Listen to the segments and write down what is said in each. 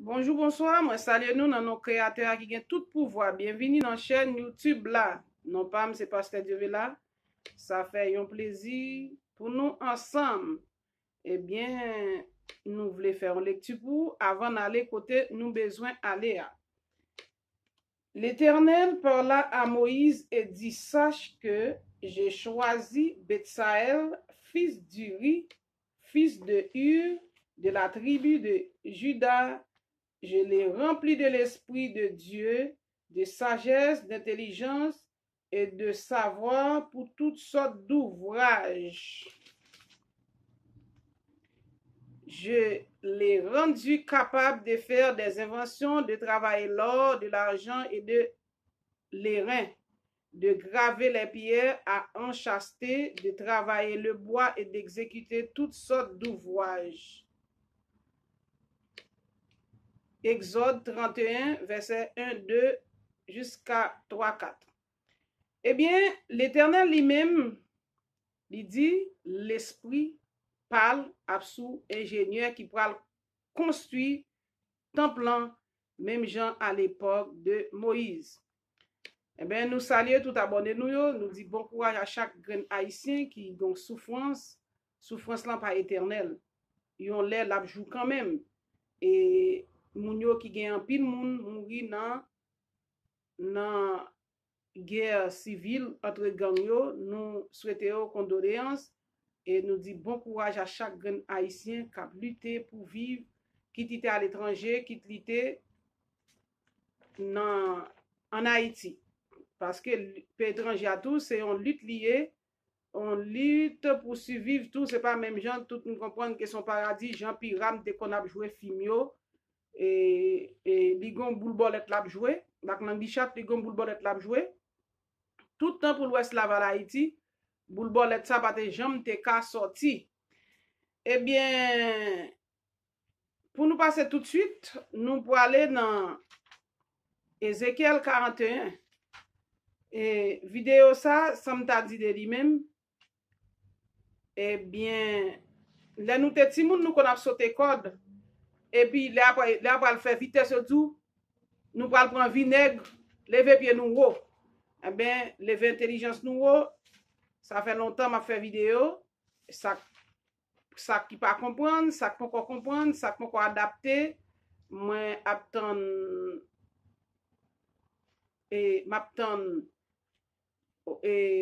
Bonjour, bonsoir, moi salue nous dans nos créateurs qui ont tout pouvoir. Bienvenue dans la chaîne YouTube là. Non pas, c'est Pasteur Dieu là. Ça fait un plaisir pour nous ensemble. Eh bien, nous voulons faire une lecture pour avant d'aller côté nous besoin aller à. L'Éternel parla à Moïse et dit, sache que j'ai choisi Betsaël, fils d'Uri, fils de Hur, de la tribu de Juda. Je l'ai rempli de l'Esprit de Dieu, de sagesse, d'intelligence et de savoir pour toutes sortes d'ouvrages. Je l'ai rendu capable de faire des inventions, de travailler l'or, de l'argent et de l'airain, de graver les pierres à enchâsser, de travailler le bois et d'exécuter toutes sortes d'ouvrages. Exode 31, verset 1, 2 jusqu'à 3, 4. Eh bien, l'Éternel lui-même, il dit, l'Esprit parle à sous ingénieur qui pourra construire temple, même gens à l'époque de Moïse. Eh bien, nous saluons tout abonné nous disons bon courage à chaque grain haïtien qui a souffrance là pas éternelle. Ils ont l'air la joue quand même. Et moun yo qui gen en pile moun mouri dans guerre civile entre gang yo, nous souhaitons condoléances et nous dit bon courage à chaque grand haïtien qui a lutté pour vivre, qui était à l'étranger, qui était en Haïti. Parce que l'étranger à tout, c'est une lutte liée, on lutte pour survivre tout, c'est pas même gens, tout nous comprendre que son paradis, Jean Piram, dès qu'on a joué Fimio, et li gon boule bolet l'a joué, donc nan bichat li gon boule bolet l'a joué. Tout temps pour l'ouest la val Haïti, boule bolet ça pas te jambe te ka sorti. Eh bien, pour nous passer tout de suite, nous pour aller dans Ézéchiel 41. Et vidéo ça m'ta dit de lui-même. Eh bien, là nous te ti moun nous qu'on a sauté code. Et puis là après le faire vitesse tout, nous pral prendre vinaigre, lever pied nous haut. Eh bien, lever intelligence nous haut, ça fait longtemps m'a fait vidéo, ça qui pas comprendre, ça qui pas comprendre, ça qui pas adapter, moi attendre et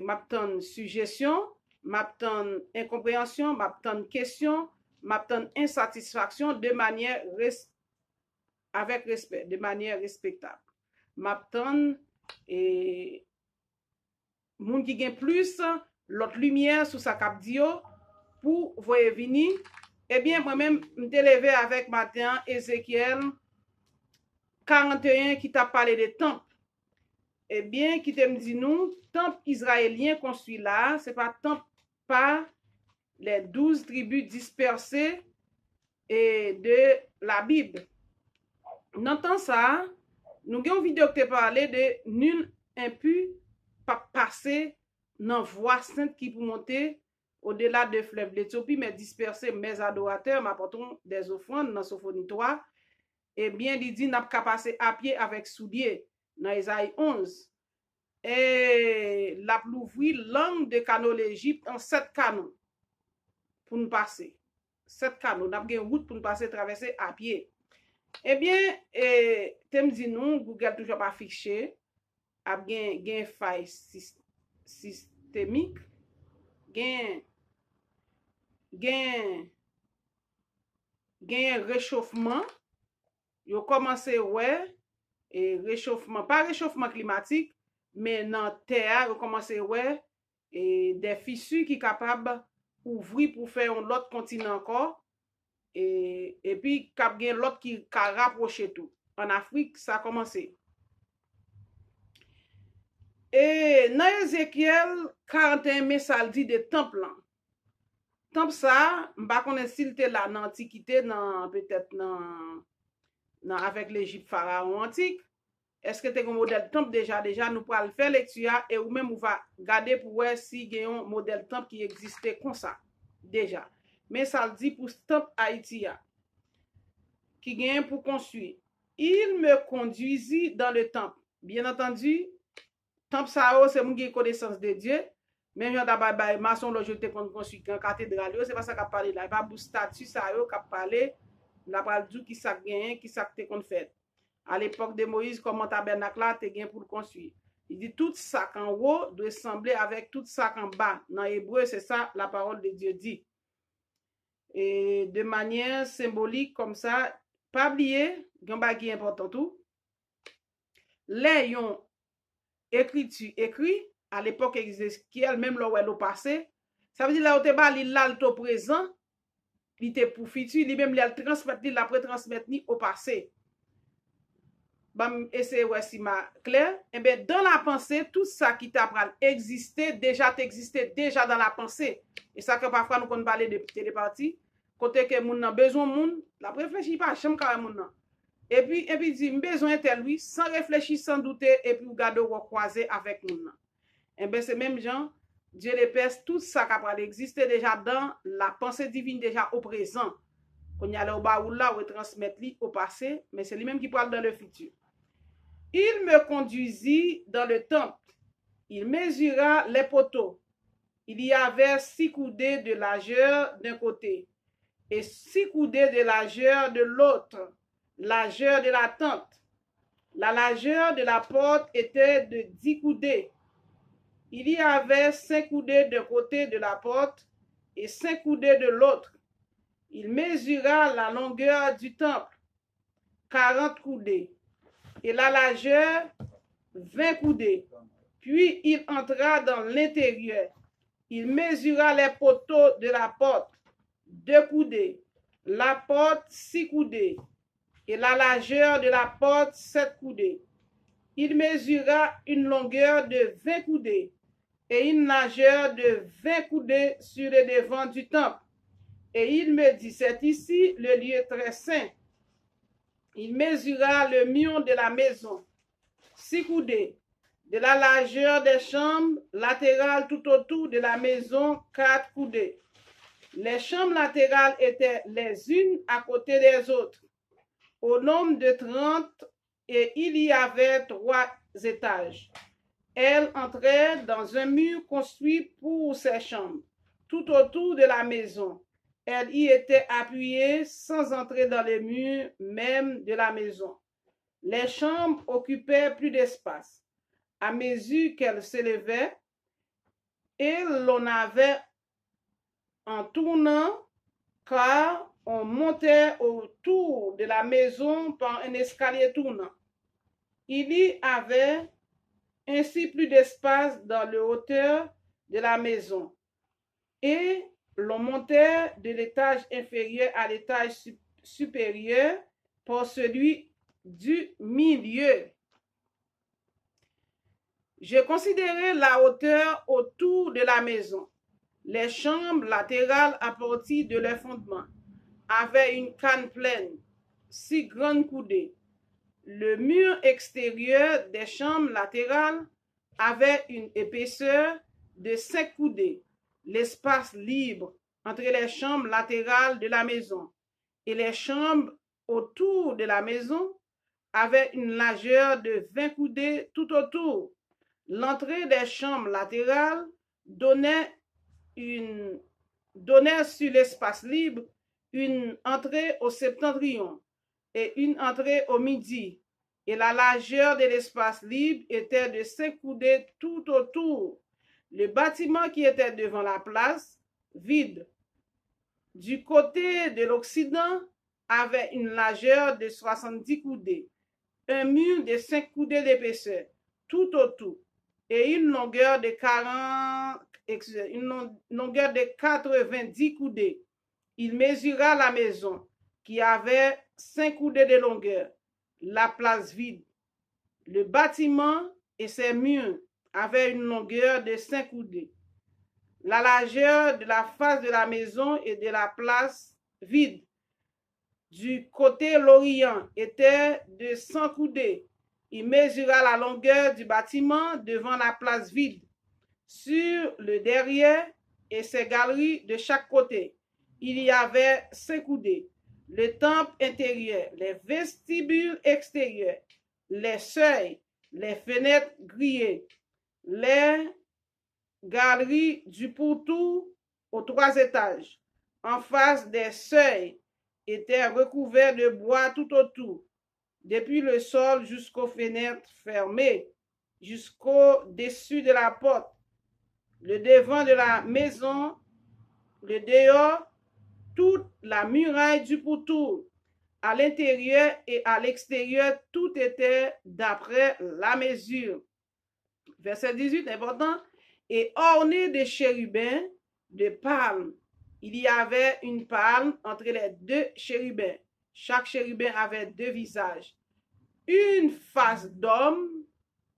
m'attendre suggestion, m'attendre incompréhension, m'attendre question, m'attendre insatisfaction de manière avec respect, de manière respectable. M'attendre et moun qui gen plus l'autre lumière sous sa cap dio pour voyer venir. Eh bien moi-même m'te levé avec matin Ézéchiel 41 qui t'a parlé de temple. Eh bien qui te me dit nous temple israélien construit là, c'est pas temple par les 12 tribus dispersées et de la Bible. N'entend ça, nous avons une vidéo qui te parlé de nul impur pas passer dans voie sainte qui pour monter au-delà de fleuve l'Éthiopie, mais disperser mes adorateurs, m'apporteront des offrandes dans Sophonie 3. Eh bien, il dit n'a pas passer à pied avec souliers dans Isaïe 11. Et la plouvri langue de canaux l'Égypte en 7 canaux pour nous passer. 7 canaux, n'a pas une route pour nous passer traverser à pied. Eh bien, t'aimes dit nous, Google toujours pas affiché, a gen faille systémique, gen réchauffement, yo commencé ouais et réchauffement, pas réchauffement climatique, mais dans terre yo commencé ouais et des fissures qui capable ouvrir pour faire un autre continent encore et puis cap gen l'autre qui ka rapprocher tout. En Afrique, ça a commencé. Et dans Ézéchiel 41, mais ça dit de temple. Temple ça, m'pa connaître s'il était là dans l'Antiquité, peut-être avec l'Égypte pharaon antique. Est-ce que tu as un modèle temple déjà nous pourrons le faire lecture et ou même on va garder pour voir si il y a un modèle temple qui existait comme ça déjà. Mais ça le dit pour temple Haïti qui gagne pour construire. Il me conduisit dans le temple. Bien entendu, temple ça c'est mon qui connaissance de Dieu. Même j'en d'abord maçon là je te construit en cathédrale, c'est pas ça qu'a parlé là, pas pour statut ça qu'a parlé, la parle du qui ça gagne, qui ça te qu'on fait. À l'époque de Moïse comment tabernacle là te gagne pour le construire. Il dit tout ça en haut doit sembler avec tout ça en bas. Dans hébreu, c'est ça la parole de Dieu dit. Et de manière symbolique comme ça, pas oublier, un bagage qui est important tout. Les yon écriture écrit à l'époque Ézéchiel, même là où elle au passé, ça veut dire là où te ba li là le présent, il te pour futur, lui même il transmettre li après transmettre ni au passé. Bam essayer ouais si ma clair, et bien dans la pensée tout ça qui t'a existé déjà dans la pensée. Et ça que parfois nous qu'on parler de télépathie, côté que moun nan besoin moun, la réfléchit pas chambre ka moun nan. Et puis dit besoin tel lui sans réfléchir sans douter et puis regarder ou croiser avec moun nan. Et bien c'est même gens Dieu les pèse tout ça qui existé déjà dans la pensée divine déjà au présent. Qu'on y a là au bas ou là ou transmettre li au passé, mais c'est lui-même qui parle dans le futur. Il me conduisit dans le temple. Il mesura les poteaux. Il y avait 6 coudées de largeur d'un côté et 6 coudées de largeur de l'autre, largeur de la tente. La largeur de la porte était de 10 coudées. Il y avait 5 coudées d'un côté de la porte et 5 coudées de l'autre. Il mesura la longueur du temple, 40 coudées, et la largeur, 20 coudées. Puis il entra dans l'intérieur. Il mesura les poteaux de la porte, 2 coudées, la porte 6 coudées, et la largeur de la porte 7 coudées. Il mesura une longueur de 20 coudées et une largeur de 20 coudées sur le devant du temple. Et il me dit, c'est ici le lieu très saint. Il mesura le mur de la maison, 6 coudées, de la largeur des chambres latérales tout autour de la maison, 4 coudées. Les chambres latérales étaient les unes à côté des autres, au nombre de 30, et il y avait 3 étages. Elle entrait dans un mur construit pour ses chambres, tout autour de la maison. Elle y était appuyée sans entrer dans les murs même de la maison. Les chambres occupaient plus d'espace. À mesure qu'elle s'élevait, et l'on avait en tournant, car on montait autour de la maison par un escalier tournant. Il y avait ainsi plus d'espace dans la hauteur de la maison. Et l'on montait de l'étage inférieur à l'étage supérieur par celui du milieu. Je considérais la hauteur autour de la maison. Les chambres latérales à partir de leur fondement avaient une canne pleine, 6 grandes coudées. Le mur extérieur des chambres latérales avait une épaisseur de 5 coudées. L'espace libre entre les chambres latérales de la maison et les chambres autour de la maison avait une largeur de 20 coudées tout autour. L'entrée des chambres latérales donnait sur l'espace libre une entrée au septentrion et une entrée au midi. Et la largeur de l'espace libre était de 5 coudées tout autour. Le bâtiment qui était devant la place, vide, du côté de l'Occident, avait une largeur de 70 coudées, un mur de 5 coudées d'épaisseur, tout autour, et une longueur de 90 coudées. Il mesura la maison, qui avait 5 coudées de longueur, la place vide. Le bâtiment et ses murs avaient une longueur de 5 coudées. La largeur de la face de la maison et de la place vide du côté l'Orient était de 100 coudées. Il mesura la longueur du bâtiment devant la place vide, sur le derrière et ses galeries de chaque côté. Il y avait 5 coudées. le temple intérieur, les vestibules extérieurs, les seuils, les fenêtres grillées, les galeries du pourtour aux 3 étages, en face des seuils, étaient recouverts de bois tout autour, depuis le sol jusqu'aux fenêtres fermées, jusqu'au-dessus de la porte, le devant de la maison, le dehors, toute la muraille du pourtour, à l'intérieur et à l'extérieur, tout était d'après la mesure. Verset 18, important. Et orné de chérubins, de palmes. Il y avait une palme entre les 2 chérubins. Chaque chérubin avait 2 visages. Une face d'homme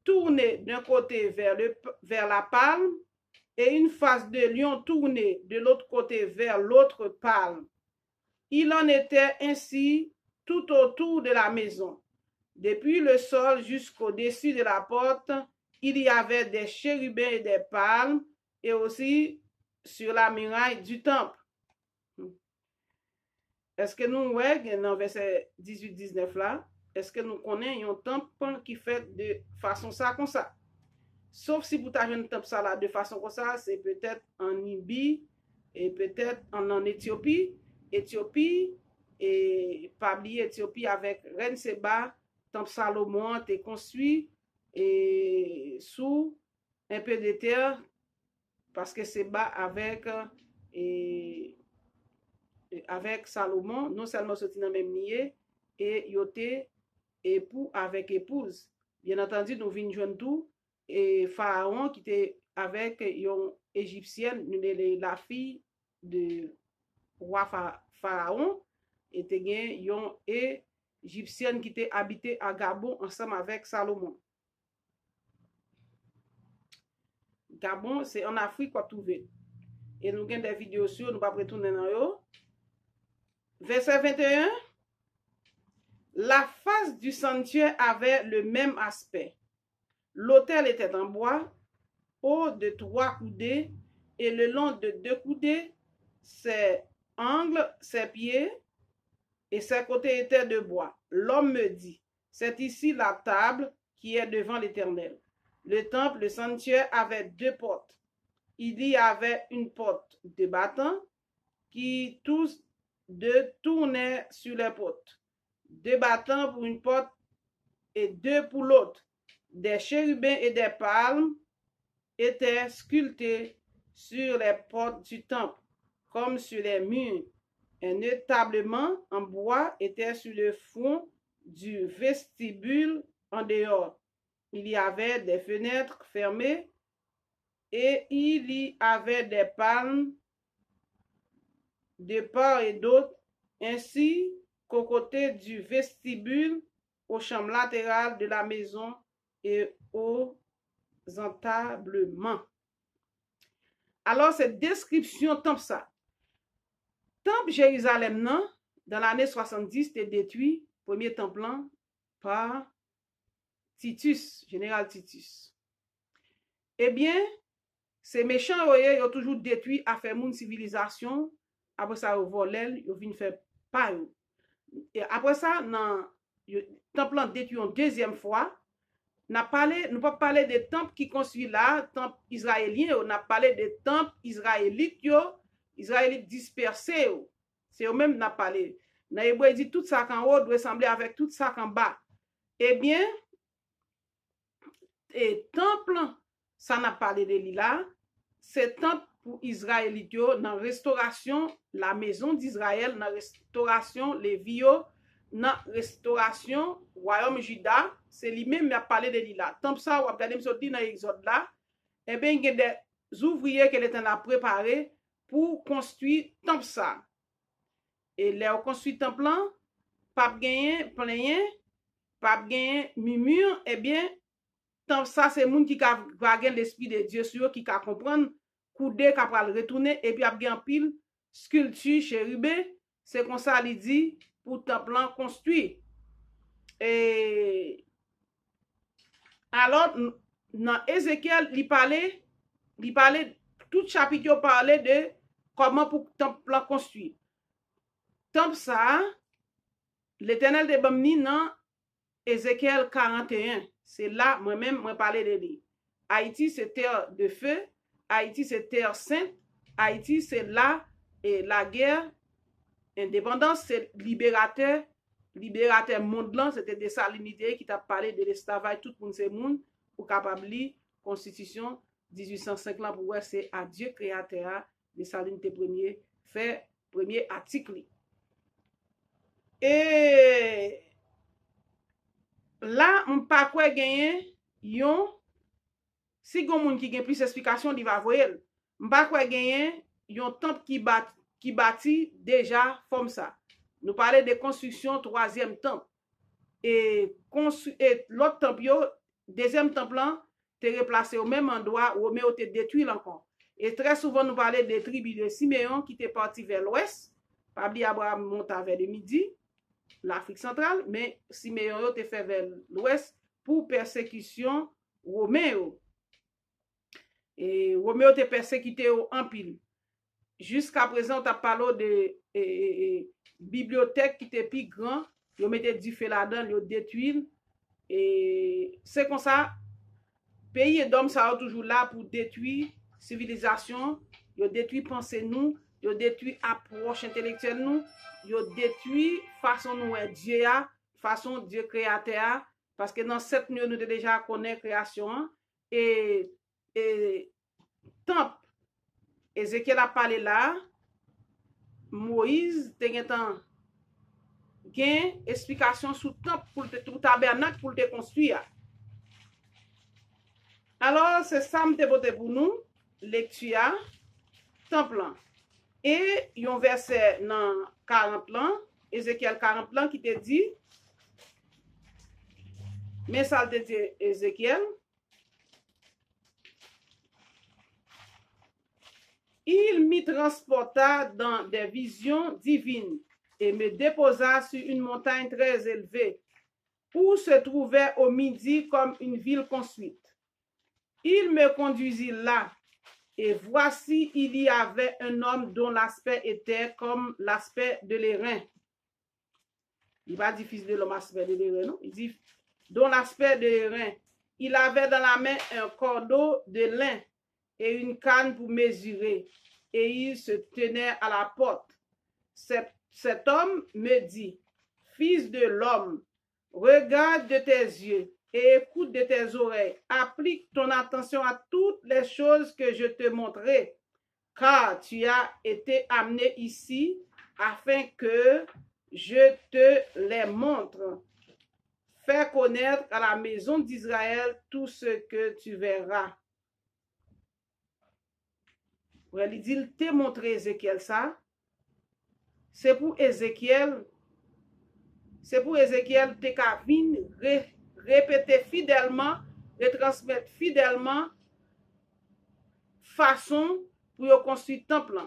tournée d'un côté vers la palme et une face de lion tournée de l'autre côté vers l'autre palme. Il en était ainsi tout autour de la maison. Depuis le sol jusqu'au-dessus de la porte, il y avait des chérubins et des palmes, et aussi sur la muraille du temple. Est-ce que nous, ouais, dans verset 18-19 là, est-ce que nous connaissons un temple qui fait de façon ça comme ça? Sauf si vous avez un temple ça là de façon comme ça, c'est peut-être en Libye et peut-être en Éthiopie. Éthiopie, et pas oublier Éthiopie avec Reine Seba, temple Salomon était construit et sous un peu de terre parce que Seba avec Salomon, non seulement sorti dans le même nier, et yoté époux avec épouse. Bien entendu, nous venons joindre tout, et Pharaon qui était avec une égyptienne, la fille de roi Pharaon, était une égyptienne qui était habité à Gabon ensemble avec Salomon. Gabon, c'est en Afrique qu'on trouve. Et nous avons des vidéos sur, nous ne pouvons pas retourner dans eux. Verset 21. La face du sanctuaire avait le même aspect. L'autel était en bois, haut de 3 coudées, et le long de 2 coudées, ses angles, ses pieds, et ses côtés étaient de bois. L'homme me dit, c'est ici la table qui est devant l'Éternel. Le temple, le sanctuaire avait 2 portes. Il y avait une porte de battant qui tous 2 tournaient sur les portes. 2 battants pour une porte et 2 pour l'autre. Des chérubins et des palmes étaient sculptés sur les portes du temple, comme sur les murs. Un établement en bois était sur le fond du vestibule en dehors. Il y avait des fenêtres fermées et il y avait des palmes de part et d'autre, ainsi qu'au côté du vestibule, aux chambres latérales de la maison et aux entablements. Alors, cette description temple ça. Temple Jérusalem, non, dans l'année 70, était détruit, premier temple par Titus, général Titus. Eh bien, ces méchants, ils ont toujours détruit à faire une civilisation. Après ça, ils volent, ils viennent faire pas. Et après ça, le temple détruit une deuxième fois. Nous ne pas parler des temples qui construisent là, temple israélien, on a parlé des temples israélites, Israélites dispersés. C'est eux-mêmes n'a parlé. Dans l'hébreu, il dit tout ça qu'en haut doit ressembler avec tout ça qu'en bas. Eh bien, et temple, ça n'a parlé de là. C'est temple pour Israélites dans la restauration, la maison d'Israël, dans la restauration, les vieux, dans la restauration, royaume Juda, c'est lui-même qui a parlé de là. Temple ça, ou regardez dans l'Exode là, eh bien, il y a des ouvriers qui étaient là préparés pour construire temple ça. Et là, on construit temple là, pas gagner plein, pas gagner murmure, eh bien, temple ça, c'est moun qui va gagner l'esprit de Dieu sur qui va comprendre, coudé, qui va retourner, et puis a gagner pile, sculpture, chérubé, c'est comme ça, il dit, pour temple là construit. Et alors, dans Ézéchiel, il parlait, tout chapitre parlait de comment pour temple construit. temple ça, l'Éternel de Bamni dans Ézéchiel 41. C'est là, moi-même, moi parler de lui. Haïti, c'est terre de feu. Haïti, c'est terre sainte. Haïti, c'est là, et la guerre, indépendance, c'est libérateur monde là, c'était des salinités qui t'a parlé de l'esclavage, tout le monde c'est monde, pour capable lire Constitution 1805 là, pour voir c'est à Dieu créateur, des salinités premier article. Et là, on pas quoi gagner, yon, si gon moun qui gen plus explication, il va voir. On pas quoi gagner, yon temple qui bâti déjà comme ça. Nous parlons de construction troisième temple. Et l'autre temple, deuxième temple, te replacé au même endroit où on te détruit encore. Et très souvent, nous parlons des tribus de Siméon qui étaient partis vers l'ouest. Pabli Abraham monta vers le midi, l'Afrique centrale, mais Siméon te fait vers l'ouest pour persécution romaine. Et Roméo te persécuté en pile. Jusqu'à présent, tu as parlé de bibliothèque qui était plus grand, ils mettaient du feu là-dedans, ils détruisent. Et c'est comme ça, pays et d'hommes ça toujours là pour détruire civilisation, ils détruisent pensée nous, ils détruisent approche intellectuelle nous, ils détruisent façon nous Dieu façon Dieu créateur, parce que dans cette nuit nous déjà connaît création et temple. Ézéchiel a parlé là, Moïse te gen explication sous temple pour le tabernacle pour te construire. Alors, c'est ça me te pour nous, lecture, temple. Et yon verset dans 40 ans, Ézéchiel 40 ans qui te dit, mais ça te dit Ézéchiel, il m'y transporta dans des visions divines et me déposa sur une montagne très élevée où se trouvait au midi comme une ville construite. Il me conduisit là et voici il y avait un homme dont l'aspect était comme l'aspect de l'airain. Il va dire fils de l'homme aspect de l'airain, non? Il dit dont l'aspect de l'airain. Il avait dans la main un cordeau de lin et une canne pour mesurer, et il se tenait à la porte. Cet homme me dit, fils de l'homme, regarde de tes yeux et écoute de tes oreilles, applique ton attention à toutes les choses que je te montrerai, car tu as été amené ici afin que je te les montre. Fais connaître à la maison d'Israël tout ce que tu verras. Il dit, il t'a montré Ézéchiel ça. C'est pour Ézéchiel te kavin répéter fidèlement, retransmettre fidèlement façon pour construire temple.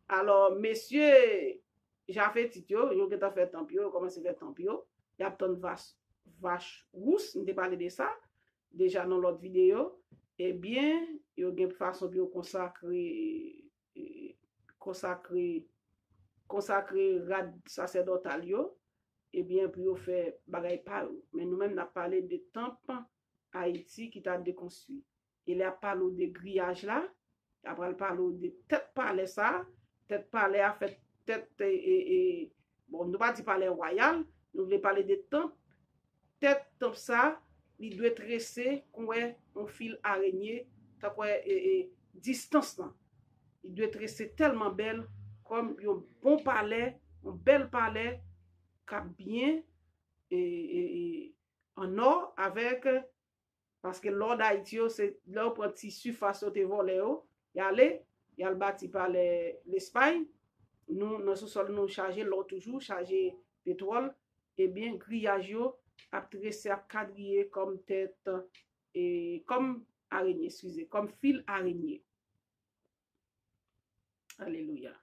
Alors, messieurs, j'ai fait titio, yo qui t'a fait temple, commencé à faire temple, il y a ton vache rousse, on t'a parlé de ça déjà dans l'autre vidéo. Eh bien, il y a une façon de consacrer rad sacerdotal yo, eh bien, pour faire bagay pa. Mais nous-mêmes, on a parlé de temple Haïti qui t'a déconstruit. Il a parlé de grillage là, après il parle de tête palais ça, tête palais a fait tête bon, nous pas dire palais royal, nous voulons parler de temple, tête temple ça, il doit tresser comme un fil araignée, ta quoi distance là. Il doit tresser tellement belle comme un bon palais, un bel palais qui bien en or avec parce que l'or d'Haïti c'est là pour tissu face au volé y aller y a le bâti par l'Espagne nous dans ce sol nous charger l'or toujours charger pétrole et bien grillage a tressé à quadriller comme tête et comme araignée, excusez, comme fil araignée. Alléluia.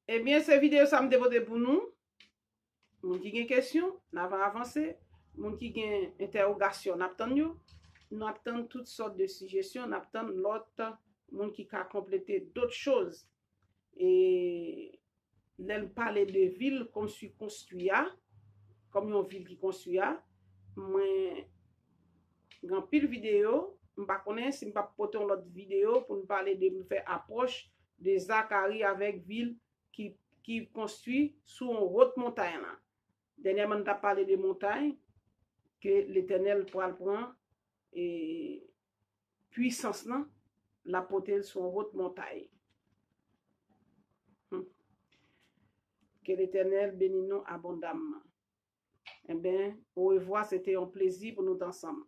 Eh bien, cette vidéo, ça me dévote pour nous. Moun qui a une question, nous avons avancé. Moun qui a une interrogation, nous attendons toutes sortes de suggestions, nous attendons l'autre, moun qui a complété d'autres choses. Et l'elle parlait de ville construite, comme une ville qui construit, moi, grand pile vidéo, je ne connais pas si je pas porter une autre vidéo pour nous parler de me faire approche de Zacharie avec ville qui construit sous une haute montagne. Dernièrement, on a parlé de montagne que l'Éternel pourra prendre et puissance non, la porter sur une haute montagne. Que l'Éternel bénisse nous abondamment. Eh bien, au revoir, c'était un plaisir pour nous ensemble.